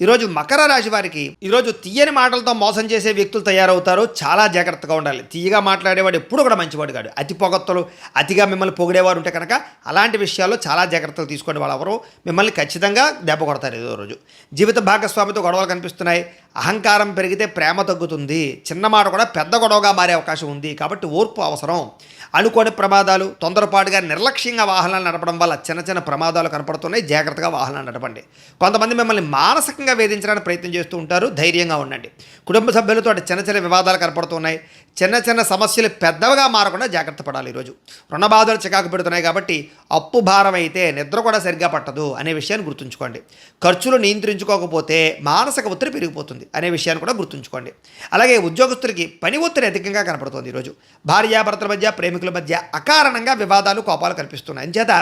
ఈరోజు మకర రాశి వారికి ఈరోజు తీయని మాటలతో మోసం చేసే వ్యక్తులు తయారవుతారు. చాలా జాగ్రత్తగా ఉండాలి. తీయగా మాట్లాడేవాడు ఎప్పుడు కూడా మంచివాడు కాడు. అతి పొగత్తలు, అతిగా మిమ్మల్ని పొగిడేవారు ఉంటే కనుక అలాంటి విషయాల్లో చాలా జాగ్రత్తలు తీసుకోండి. వాళ్ళెవరో మిమ్మల్ని ఖచ్చితంగా దెబ్బ కొడతారు ఏదో రోజు. జీవిత భాగస్వామితో గొడవలు కనిపిస్తున్నాయి. అహంకారం పెరిగితే ప్రేమ తగ్గుతుంది. చిన్న మాట కూడా పెద్ద గొడవగా మారే అవకాశం ఉంది. కాబట్టి ఓర్పు అవసరం. అనుకోని ప్రమాదాలు, తొందరపాటుగా నిర్లక్ష్యంగా వాహనాలు నడపడం వల్ల చిన్న చిన్న ప్రమాదాలు కనపడుతున్నాయి. జాగ్రత్తగా వాహనాలు నడపండి. కొంతమంది మిమ్మల్ని మానసికంగా వేధించడానికి ప్రయత్నం చేస్తూ ఉంటారు. ధైర్యంగా ఉండండి. కుటుంబ సభ్యులతో చిన్న చిన్న వివాదాలు కనపడుతున్నాయి. చిన్న చిన్న సమస్యలు పెద్దవిగా మారకుండా జాగ్రత్త పడాలి. ఈరోజు రుణ బాధలు చికాకు పెడుతున్నాయి కాబట్టి అప్పు భారం అయితే నిద్ర కూడా సరిగ్గా పట్టదు అనే విషయాన్ని గుర్తుంచుకోండి. ఖర్చులు నియంత్రించుకోకపోతే మానసిక ఒత్తిడి పెరిగిపోతుంది అనే విషయాన్ని కూడా గుర్తుంచుకోండి. అలాగే ఉద్యోగస్తులకి పని ఒత్తిడి అధికంగా కనపడుతుంది. ఈరోజు భార్యాభర్తల మధ్య, ప్రేమికుల మధ్య అకారణంగా వివాదాలు, కోపాలు కనిపిస్తున్నాయి. అంచేత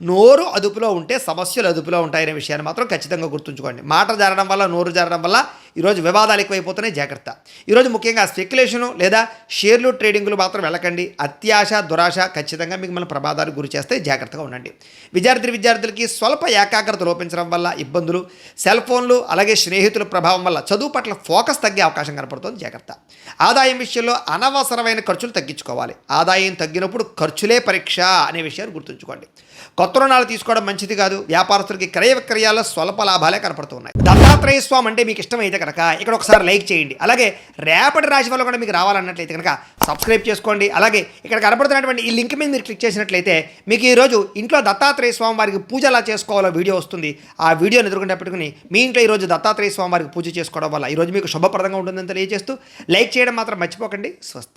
నోరు అదుపులో ఉంటే సమస్యలు అదుపులో ఉంటాయనే విషయాన్ని మాత్రం ఖచ్చితంగా గుర్తుంచుకోండి. మాట జారడం వల్ల, నోరు జారడం వల్ల ఈరోజు వివాదాలు ఎక్కువైపోతున్నాయి. జాగ్రత్త. ఈరోజు ముఖ్యంగా స్పెక్యులేషను లేదా షేర్లు, ట్రేడింగ్లు మాత్రం వెళ్ళకండి. అత్యాశ, దురాశ ఖచ్చితంగా మీకు మన ప్రమాదాలకు గురి చేస్తే జాగ్రత్తగా ఉండండి. విద్యార్థులకి స్వల్ప ఏకాగ్రత లోపించడం వల్ల ఇబ్బందులు, సెల్ ఫోన్లు అలాగే స్నేహితుల ప్రభావం వల్ల చదువు పట్ల ఫోకస్ తగ్గే అవకాశం కనపడుతుంది. జాగ్రత్త. ఆదాయం విషయంలో అనవసరమైన ఖర్చులు తగ్గించుకోవాలి. ఆదాయం తగ్గినప్పుడు ఖర్చులే పరీక్ష అనే విషయాన్ని గుర్తుంచుకోండి. కొత్త రుణాలు తీసుకోవడం మంచిది కాదు. వ్యాపారస్తులకి క్రయ విక్రయాల్లో స్వల్ప లాభాలే కనపడుతున్నాయి. దత్తాత్రేయ స్వామి అంటే మీకు ఇష్టమైతే కనుక ఇక్కడ ఒకసారి లైక్ చేయండి. అలాగే రేపటి రాశి వల్ల కూడా మీకు రావాలన్నట్లయితే కనుక సబ్స్క్రైబ్ చేసుకోండి. అలాగే ఇక్కడ కనపడుతున్నటువంటి ఈ లింక్ మీద మీరు క్లిక్ చేసినట్లయితే మీకు ఈరోజు ఇంట్లో దత్తాత్రేయ స్వామి వారికి పూజ ఎలా చేసుకోవాలో వీడియో వస్తుంది. ఆ వీడియోని ఎదురుకుండా పెట్టుకుని మీ ఇంట్లో ఈరోజు దత్తాత్రేయ స్వామి వారికి పూజ చేసుకోవడం వల్ల ఈరోజు మీకు శుభప్రదంగా ఉంటుందని తెలియజేస్తూ లైక్ చేయడం మాత్రం మర్చిపోకండి. స్వస్తి.